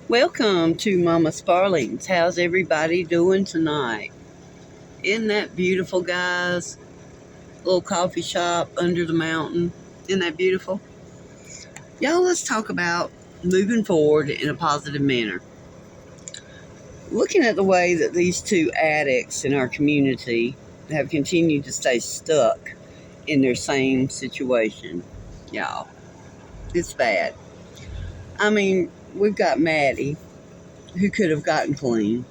Welcome to Mama Sparling's. How's everybody doing tonight? Isn't that beautiful, guys? Little coffee shop under the mountain. Isn't that beautiful? Y'all, let's talk about moving forward in a positive manner. Looking at the way that these two addicts in our community have continued to stay stuck in their same situation, y'all, it's bad. I mean, we've got Maddie, who could have gotten clean.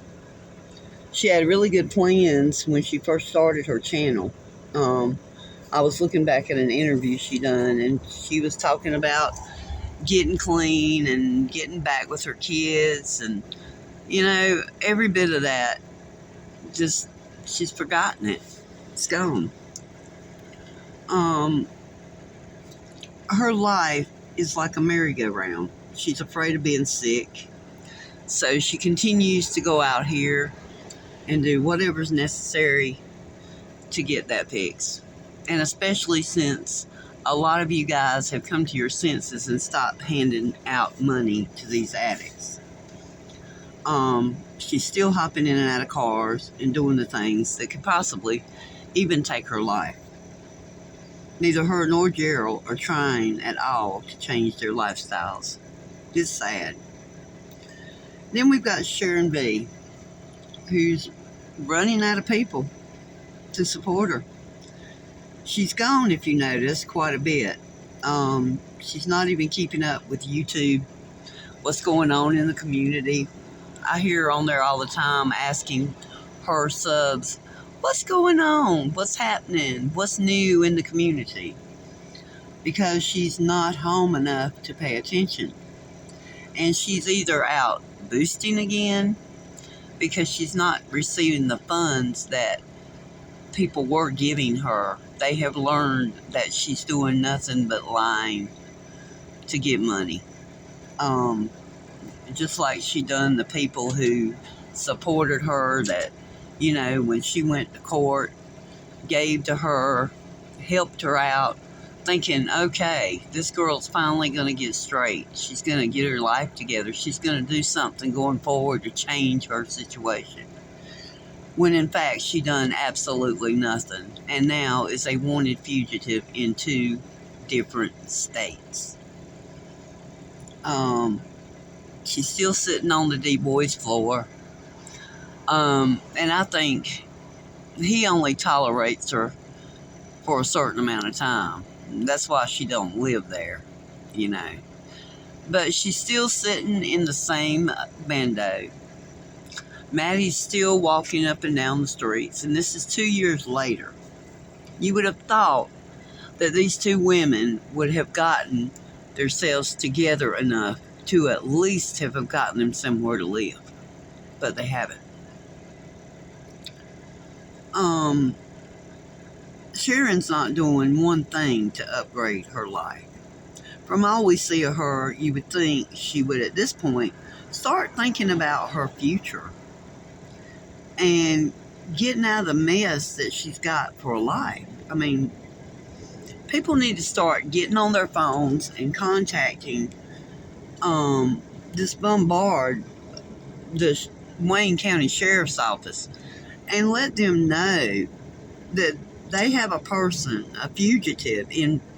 She had really good plans when she first started her channel. Um, I was looking back at an interview she done, and she was talking about getting clean and getting back with her kids, and every bit of that. Just she's forgotten it. It's gone. Um, her life is like a merry-go-round. She's afraid of being sick, so she continues to go out here and do whatever's necessary to get that fixed. And especially since a lot of you guys have come to your senses and stopped handing out money to these addicts. She's still hopping in and out of cars and doing the things that could possibly even take her life. Neither her nor Gerald are trying at all to change their lifestyles. It's sad. Then we've got Sharon B, who's running out of people to support her. She's gone, if you notice, quite a bit. She's not even keeping up with YouTube, what's going on in the community. I hear her on there all the time asking her subs, what's going on? What's happening? What's new in the community? Because she's not home enough to pay attention. And she's either out boosting again because she's not receiving the funds that people were giving her. They have learned that she's doing nothing but lying to get money. Just like she done the people who supported her, that, when she went to court, gave to her, helped her out, thinking, okay, this girl's finally going to get straight. She's going to get her life together. She's going to do something going forward to change her situation. When in fact she done absolutely nothing, and now is a wanted fugitive in 2 different states. She's still sitting on the D Boy's floor, and I think he only tolerates her for a certain amount of time. That's why she don't live there, But she's still sitting in the same bando. Maddie's still walking up and down the streets, and this is 2 years later. You would have thought that these 2 women would have gotten themselves together enough to at least have gotten them somewhere to live, but they haven't. Sharon's not doing one thing to upgrade her life. From all we see of her, you would think she would, at this point, start thinking about her future and getting out of the mess that she's got for life. I mean, people need to start getting on their phones and contacting this Bombard, the Wayne County Sheriff's Office, and let them know that they have a person, a fugitive,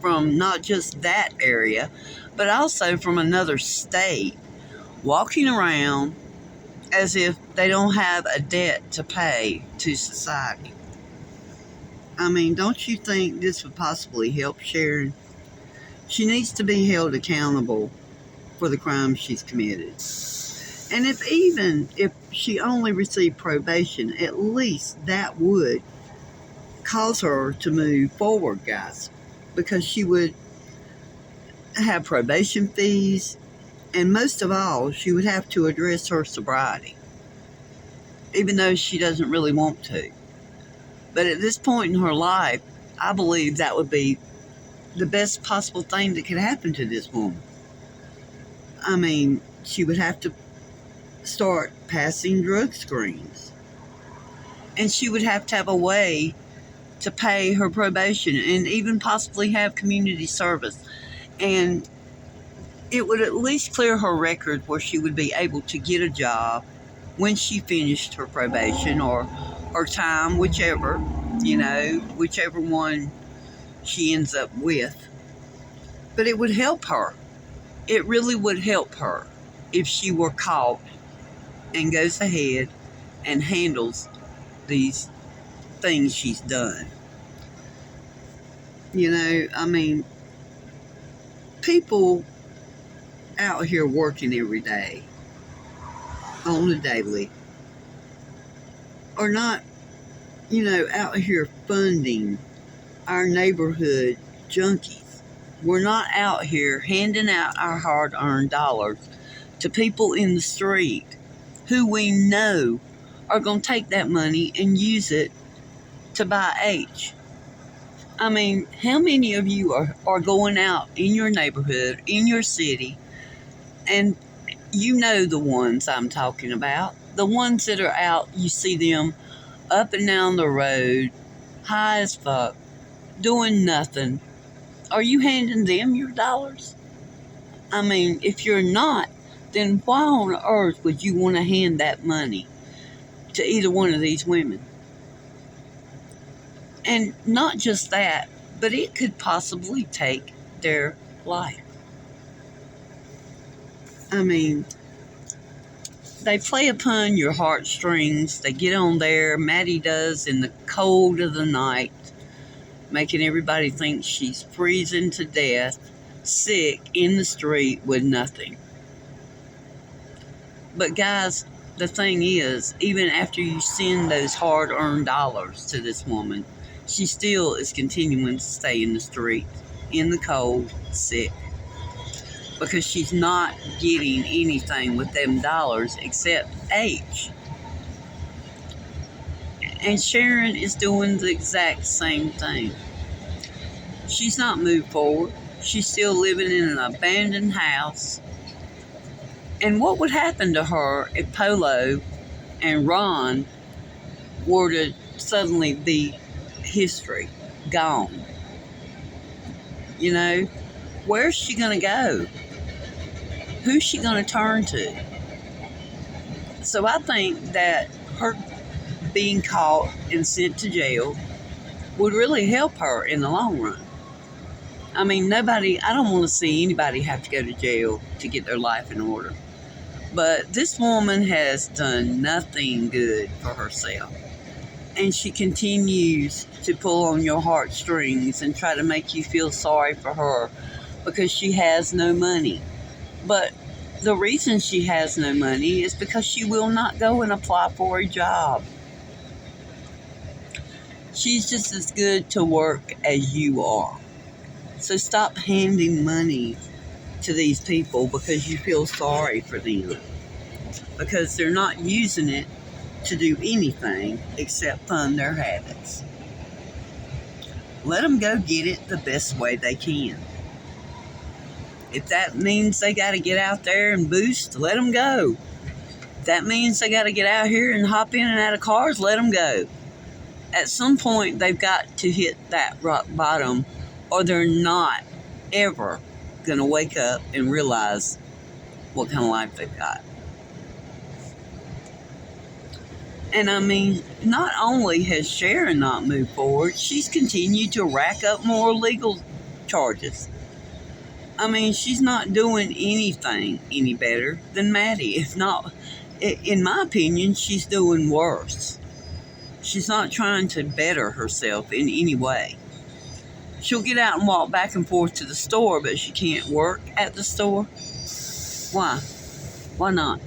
from not just that area, but also from another state, walking around as if they don't have a debt to pay to society. I mean, don't you think this would possibly help Sharon? She needs to be held accountable for the crimes she's committed. And if she only received probation, at least that would cause her to move forward, guys, because she would have probation fees, and most of all, she would have to address her sobriety, even though she doesn't really want to. But at this point in her life, I believe that would be the best possible thing that could happen to this woman. I mean, she would have to start passing drug screens, and she would have to have a way to pay her probation and even possibly have community service. And it would at least clear her record where she would be able to get a job when she finished her probation or her time, whichever one she ends up with. But it would help her. It really would help her if she were caught and goes ahead and handles these things she's done. People out here working every day on a daily are not, out here funding our neighborhood junkies. We're not out here handing out our hard-earned dollars to people in the street who we know are going to take that money and use it to buy H. How many of you are going out in your neighborhood, in your city, and you know the ones I'm talking about, the ones that are out, you see them up and down the road, high as fuck, doing nothing. Are you handing them your dollars? If you're not, then why on earth would you want to hand that money to either one of these women? And not just that, but it could possibly take their life. They play upon your heartstrings. They get on there, Maddie does, in the cold of the night, making everybody think she's freezing to death, sick in the street with nothing. But guys, the thing is, even after you send those hard-earned dollars to this woman, she still is continuing to stay in the street, in the cold, sick. Because she's not getting anything with them dollars except H. And Sharon is doing the exact same thing. She's not moved forward. She's still living in an abandoned house. And what would happen to her if Polo and Ron were to suddenly be history, gone? Where's she going to go? Who's she going to turn to? So I think that her being caught and sent to jail would really help her in the long run. I don't want to see anybody have to go to jail to get their life in order. But this woman has done nothing good for herself. And she continues to pull on your heartstrings and try to make you feel sorry for her because she has no money. But the reason she has no money is because she will not go and apply for a job. She's just as good to work as you are. So stop handing money to these people because you feel sorry for them. Because they're not using it to do anything except fund their habits. Let them go get it the best way they can. If that means they got to get out there and boost, let them go. If that means they got to get out here and hop in and out of cars, let them go. At some point, they've got to hit that rock bottom, or they're not ever going to wake up and realize what kind of life they've got. And not only has Sharon not moved forward, she's continued to rack up more legal charges. She's not doing anything any better than Maddie. If not, in my opinion, she's doing worse. She's not trying to better herself in any way. She'll get out and walk back and forth to the store, but she can't work at the store. Why? Why not?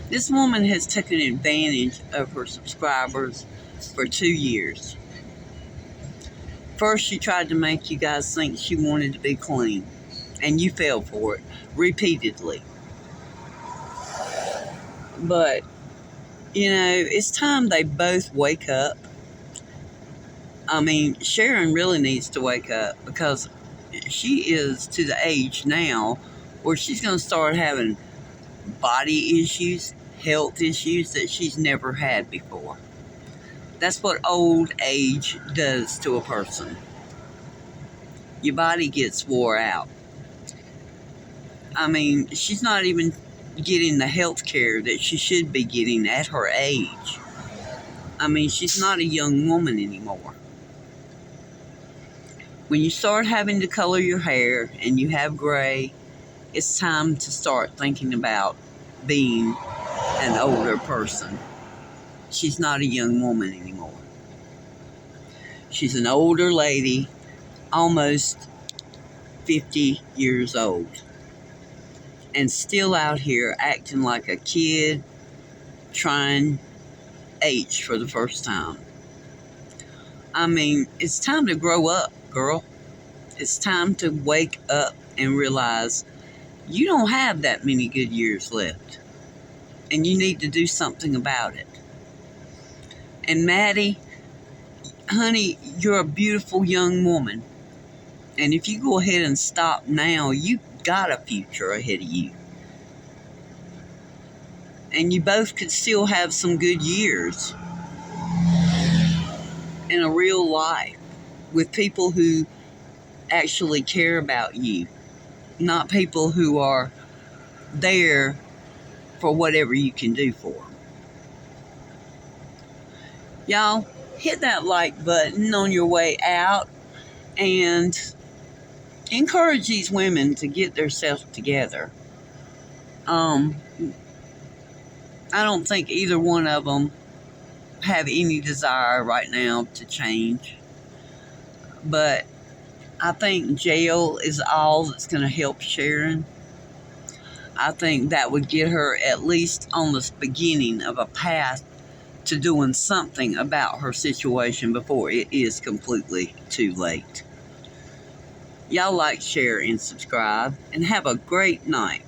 This woman has taken advantage of her subscribers for 2 years. First, she tried to make you guys think she wanted to be clean, and you fell for it repeatedly. But, it's time they both wake up. Sharon really needs to wake up because she is to the age now where she's going to start having body issues, health issues that she's never had before. That's what old age does to a person. Your body gets wore out. I mean, she's not even getting the health care that she should be getting at her age. I mean, she's not a young woman anymore. When you start having to color your hair and you have gray, it's time to start thinking about being an older person. She's not a young woman anymore. She's an older lady, almost 50 years old, and still out here acting like a kid trying H for the first time. I mean, it's time to grow up, girl. It's time to wake up and realize you don't have that many good years left, and you need to do something about it. And Maddie, honey, you're a beautiful young woman. And if you go ahead and stop now, you got a future ahead of you. And you both could still have some good years in a real life with people who actually care about you, not people who are there for whatever you can do for them. Y'all, hit that like button on your way out and encourage these women to get themselves together. I don't think either one of them have any desire right now to change. But I think jail is all that's going to help Sharon. I think that would get her at least on the beginning of a path to doing something about her situation before it is completely too late. Y'all like, share, and subscribe, and have a great night.